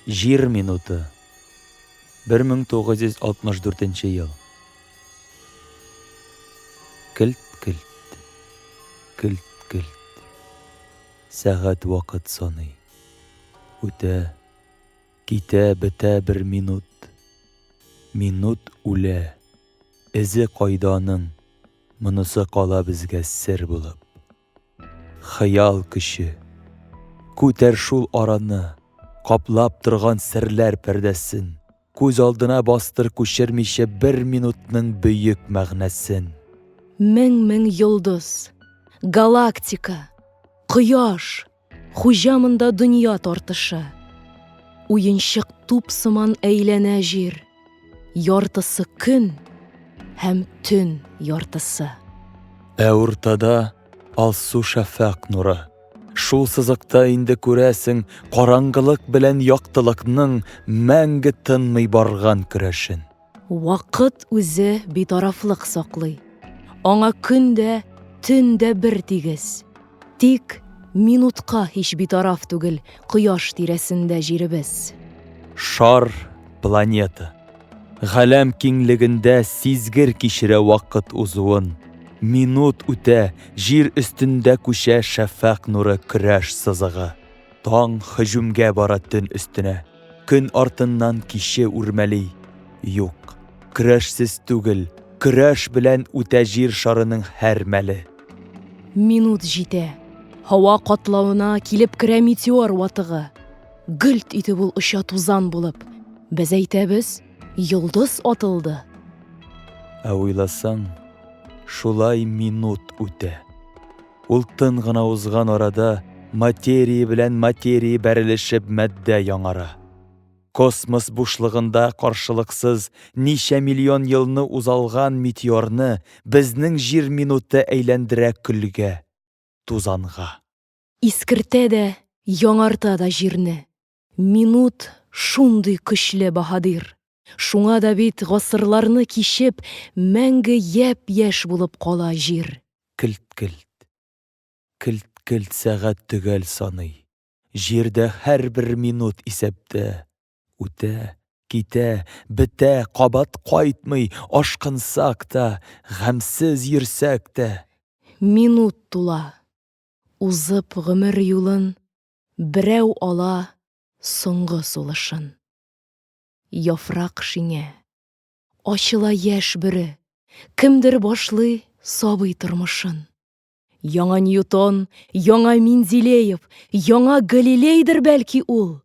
Жир минуты. 1964 ел. Кілт-кілт, кілт-кілт. Сәғат вақыт саный. Үтә, китә, бетә бір минут. Минут үлә. Эзе кайданың, монысы кала безгә сер булып. Хыял көче. Күтәр шул араны, каплап торган серләр пәрдәсен. Күз алдына бастыр күчермичә бір минутның бөек мәгънәсен. Мең йолдыз, галактика, кояш, хуҗамында дөнья тартышы. Уенчык туп сыман әйләнә җир, яртысы көн һәм төн яртысы. Ә уртада алсу шәфәк нуры. Шул сызыкта инде күрәсең караңгылык белән яктылыкның мәңге тынмый барган көрәшен. Вакыт үзе битарафлык саклый. Аңа көн дә, төн дә бер тигез. Тик минутка һич битараф түгел кояш тирәсендә җиребез. Шар планета. Галәм киңлегендә сизгер кичерә вакыт узуын. Минут үтә, җир өстендә күчә шәфәк нуры көрәш сызыгы. Таң һөҗүмгә бара төн өстенә. Көн артыннан киче үрмәли. Юк, көрәшсез түгел, көрәш белән үтә җир шарының һәр мәле. Минут җитә. Һава катлавына килеп керә метеор ватыгы. Гөлт итеп ул оча тузан булып. Без әйтәбез, йолдыз атылды. Ә уйласаң, шулай минут үтә. Ул тын гына узган арада материя белән материя бәрелешеп матдә яңара. Космос бушлыгында каршылыксыз ничә миллион елны узалган метеорны безнең җир минуты әйләндерә көлгә, тузанга. Искертә дә, яңарта да җирне. Минут шундый көчле баһадир. Шуңа да бит гасырларны кичеп, мәңге яп-яшь булып кала җир. Кілт-кілт, кілт-кілт сәгать төгәл саный. Җирдә һәр бер минут исәптә. Үтә, китә, бетә, кабат кайтмый, ашкынсак та, гамьсез йөрсәк тә. Минут тула. Узып гомер юлын, берәү ала соңгы сулышын. Яфрак шиңә, ачыла яшь бүре, кемдер башлый сабый тормышын. Яңа Ньютон, яңа Менделеев, яңа Галилейдер бәлки ул.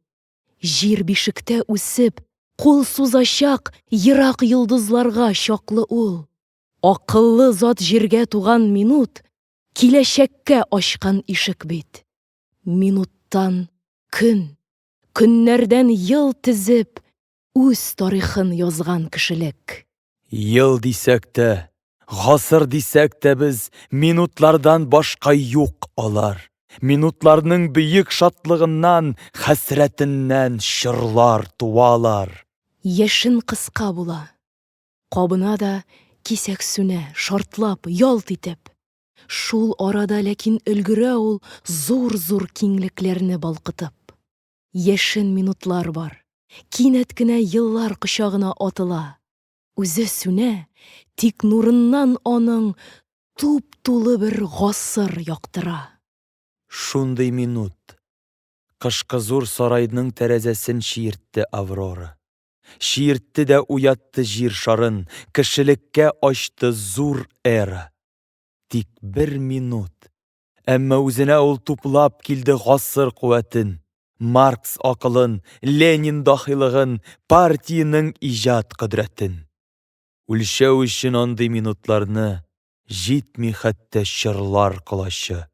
Җир бишектә үсеп, кул сузачак ерак йолдызларга чаклы ул. Акыллы зат җиргә туган минут, киләчәккә ачкан ишек бит. Минуттан көн, көннәрдән ел тезеп, үз тарихын язган кешелек. Ел дисәк тә, гасыр дисәк тә без минутлардан башка юк алар. Минутларның бөек шатлыгыннан, хәсрәтеннән чырлар туалар. Яшен кыска була. Кабына да кисәк сүнә, шартлап, ялт итеп. Шул арада ләкин өлгерә ул зур-зур киңлекләрне балкытып. Яшен минутлар бар. Кинәт кенә еллар кочагына атыла. Үзе сүнә, тик нурыннан аның туп-тулы бер гасыр яктыра. Шундый минут. Кышкы зур сарайның тәрәзәсен чиертте Аврора. Чиертте дә уятты җир шарын, кешелеккә ачты зур эра. Тик бер минут. Әмма үзенә ул туплап килде гасыр куәтен, Маркс акылын, Ленин дахилыгын, партияның иҗат кодрәтен. Үлчәү өчен андый минутларны җитми хәтта чырлар кылачы.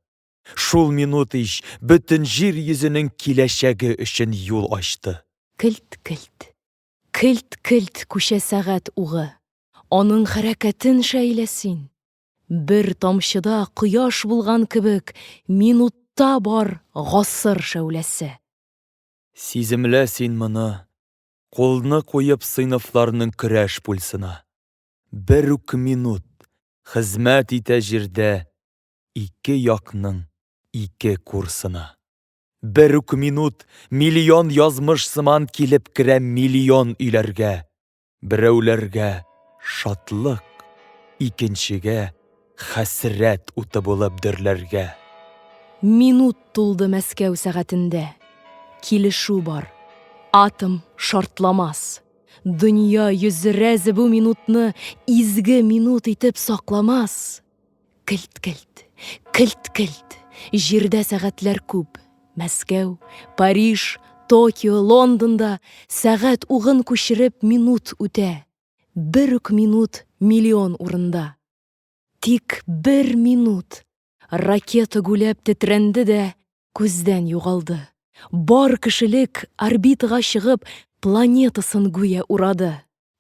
Шул минут иш бөтен җир йөзенең киләчәге өчен юл ачты. Кілт-кілт, кілт-кілт күчә сәгать угы. Аның хәрәкәтен шәйләсин. Бер тамчыда кояш булган кебек, минутта бар гасыр шәүләсе. Сиземлә син моны, кулны куеп сыйныфларның көрәш пульсына. Бер үк минут хезмәт итә җирдә ике якның ике курсына. Бер үк минут миллион язмыш сыман килеп керә миллион өйләргә. Берәүләргә шатлык, икенчегә хәсрәт уты булып дөрләргә. Минут тулды Мәскәү сәгатендә. Килешү бар. Атом шартламас. Дөнья йөзрәзе бу минутны изге минут итеп сакламас. Кілт-кілт, кілт-кілт. Җирдә сәгатьләр күп. Мәскәү, Париж, Токио, Лондонда сәгать угын күчереп минут үтә. Бер үк минут миллион урында. Тик бер минут. Ракета гүләп тетрәнде дә күздән югалды. Бар кешелек орбитага чыгып, планетасын гүя урады.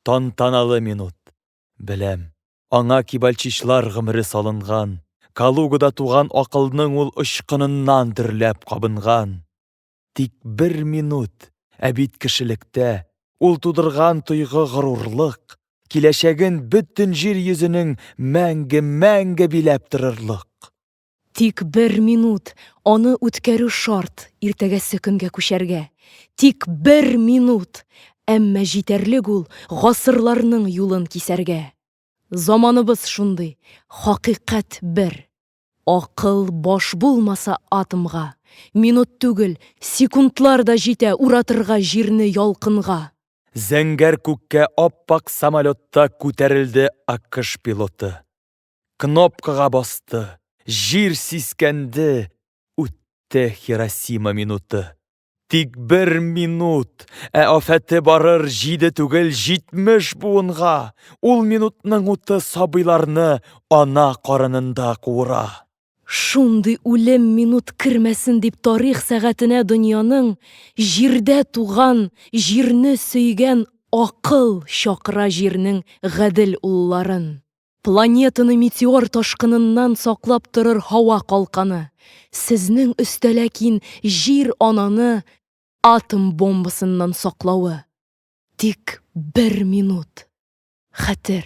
Тантаналы минут. Беләм, аңа кибальчичлар гомере салынган. Калугада туган акылның ул очкыныннан дөрләп кабынган. Тик бер минут, ә бит кешелектә ул тудырган тойгы горурлык, киләчәген бөтен җир йөзенең мәңге биләп торырлык. Тик бер минут, аны үткәрү шарт иртәгәсе көнгә күчәргә. Тик бер минут, әммә җитәрлек ул гасырларның юлын кисәргә. Заманыбыз шундый, хакыйкать бер. Акыл баш булмаса атомга, минут түгел, секундлар да җитә уратырга җирне ялкынга. Зәңгәр күккә аппак самолетта күтәрелде АКШ пилоты. Кнопкага басты, җир сискәнде, үтте Хиросима минуты. Тик бер минут, ә афәте барыр 7 түгел 70 буынга. Ул минутның уты сабыйларны ана карынында куыра. Шундый үлем минут кермәсен дип тарих сәгатенә дөньяның җирдә туган, җирне сөйгән акыл чакыра җирнең гадел улларын. Планетаны метеор ташкыныннан саклап торыр һава калканы. Сезнең өстәлә кин җир ананы атом бомбасыннан саклауы. Тик бер минут. Хәтер.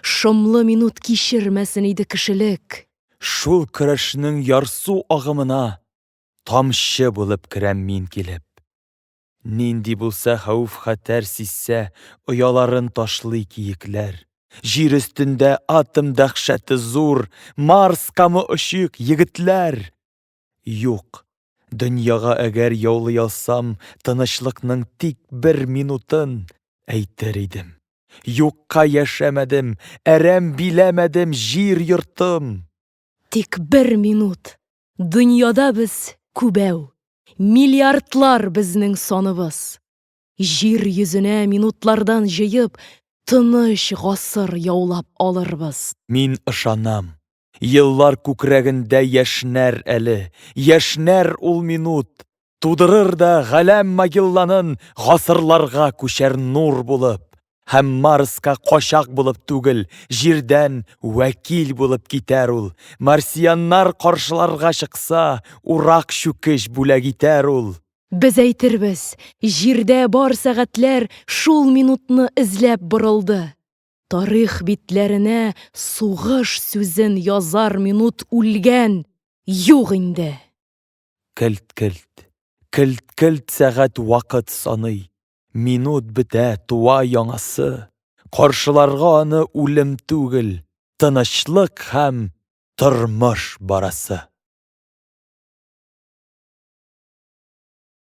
Шомлы минут кичермәсен иде кешелек. Шул көрәшнең ярсу агымына тамчы булып керәм мин килеп. Нинди булса хәүф-хәтәр сизсә, ояларын ташлый киекләр. Җир өстендә атом дәһшәте зур, Марс камы очык егетләр. Юк, дөньяга әгәр яулый алсам, тынычлыкның тик бер минутын әйтер идем. Юкка яшәмәдем, әрәм биләмәдем җир йортым. Тик бер минут. Дөньяда без күбәү. Миллиардлар безнең саныбыз. Җир йөзенә минутлардан җыеп, тыныч гасыр яулап алырбыз. Мин ышанам. Еллар күкрәгендә яшнәр әле. Яшнәр ул минут. Тудырыр да галәм магилланын гасырларга күчәр нур булып. Һәм Марска качак булып түгел, җирдән вәкил булып китәр ул. Марсианнар каршыларга чыкса, урак чүкеш бүләк итәр ул. Без әйтербез, җирдә бар сәгатьләр шул минутны эзләп борылды. Тарих битләренә сугыш сүзен язар минут үлгән. Юк инде. Кілт-кілт, кілт-кілт сәгать вакыт саный. Минут бетә, туа яңасы. Каршыларга аны үлем түгел, тынычлык һәм тормыш барасы.